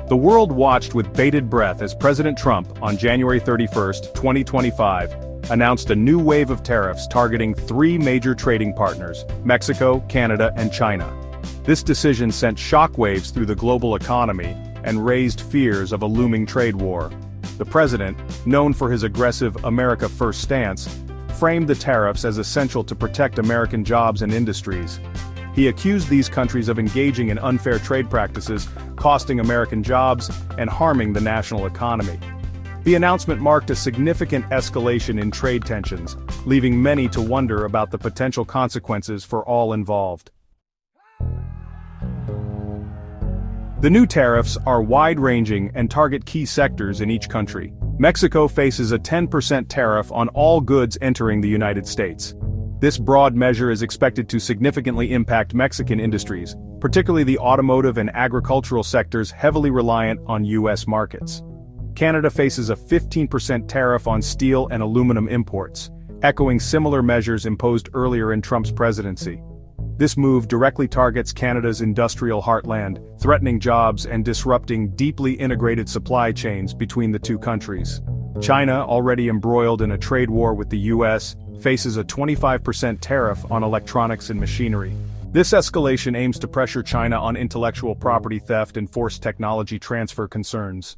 The world watched with bated breath as President Trump, on January 31, 2025, announced a new wave of tariffs targeting three major trading partners: Mexico, Canada, and China. This decision sent shockwaves through the global economy and raised fears of a looming trade war. The president, known for his aggressive America First stance, framed the tariffs as essential to protect American jobs and industries. He accused these countries of engaging in unfair trade practices, costing American jobs, and harming the national economy. The announcement marked a significant escalation in trade tensions, leaving many to wonder about the potential consequences for all involved. The new tariffs are wide-ranging and target key sectors in each country. Mexico faces a 10% tariff on all goods entering the United States. This broad measure is expected to significantly impact Mexican industries, particularly the automotive and agricultural sectors heavily reliant on U.S. markets. Canada faces a 15% tariff on steel and aluminum imports, echoing similar measures imposed earlier in Trump's presidency. This move directly targets Canada's industrial heartland, threatening jobs and disrupting deeply integrated supply chains between the two countries. China, already embroiled in a trade war with the U.S., faces a 25% tariff on electronics and machinery. This escalation aims to pressure China on intellectual property theft and forced technology transfer concerns.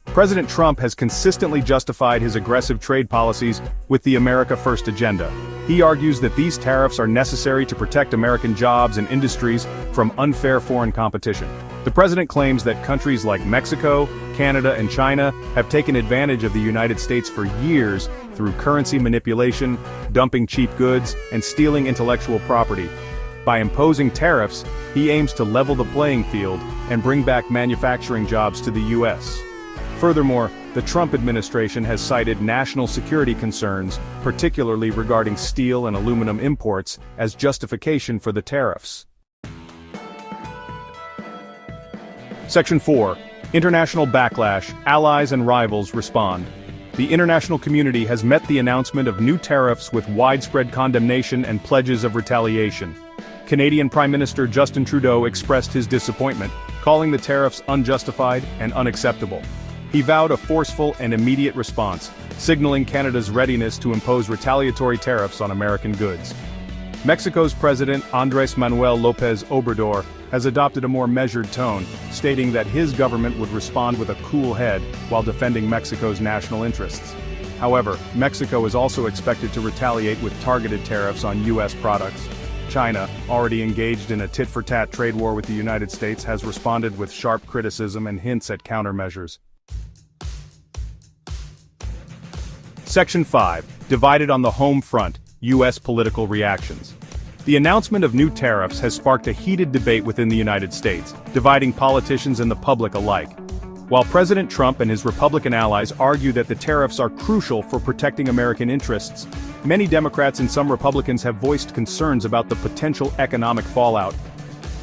President Trump has consistently justified his aggressive trade policies with the America First agenda. He argues that these tariffs are necessary to protect American jobs and industries from unfair foreign competition. The president claims that countries like Mexico, Canada, and China have taken advantage of the United States for years through currency manipulation, dumping cheap goods, and stealing intellectual property. By imposing tariffs, he aims to level the playing field and bring back manufacturing jobs to the U.S. Furthermore, the Trump administration has cited national security concerns, particularly regarding steel and aluminum imports, as justification for the tariffs. Section 4. International backlash, allies and rivals respond. The international community has met the announcement of new tariffs with widespread condemnation and pledges of retaliation. Canadian Prime Minister Justin Trudeau expressed his disappointment, calling the tariffs unjustified and unacceptable. He vowed a forceful and immediate response, signaling Canada's readiness to impose retaliatory tariffs on American goods. Mexico's President Andrés Manuel López Obrador has adopted a more measured tone, stating that his government would respond with a cool head while defending Mexico's national interests. However, Mexico is also expected to retaliate with targeted tariffs on U.S. products. China, already engaged in a tit-for-tat trade war with the United States, has responded with sharp criticism and hints at countermeasures. Section 5. Divided on the home front, U.S. political reactions. The announcement of new tariffs has sparked a heated debate within the United States, dividing politicians and the public alike. While President Trump and his Republican allies argue that the tariffs are crucial for protecting American interests, many Democrats and some Republicans have voiced concerns about the potential economic fallout.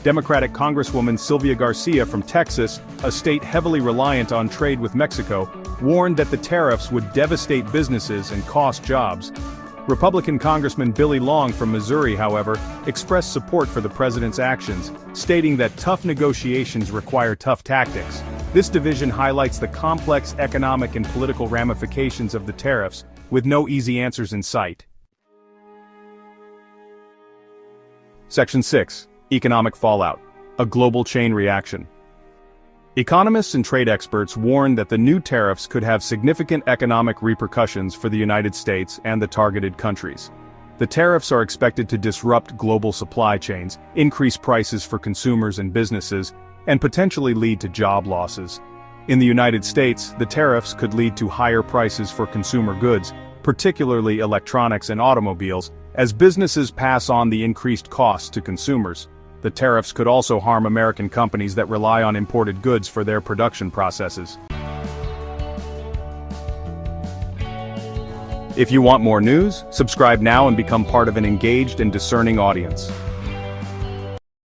Democratic Congresswoman Sylvia Garcia from Texas, a state heavily reliant on trade with Mexico, warned that the tariffs would devastate businesses and cost jobs. Republican Congressman Billy Long from Missouri, however, expressed support for the president's actions, stating that tough negotiations require tough tactics. This division highlights the complex economic and political ramifications of the tariffs, with no easy answers in sight. Section 6. Economic fallout. A global chain reaction. Economists and trade experts warn that the new tariffs could have significant economic repercussions for the United States and the targeted countries. The tariffs are expected to disrupt global supply chains, increase prices for consumers and businesses, and potentially lead to job losses. In the United States, the tariffs could lead to higher prices for consumer goods, particularly electronics and automobiles, as businesses pass on the increased costs to consumers. The tariffs could also harm American companies that rely on imported goods for their production processes. If you want more news, subscribe now and become part of an engaged and discerning audience.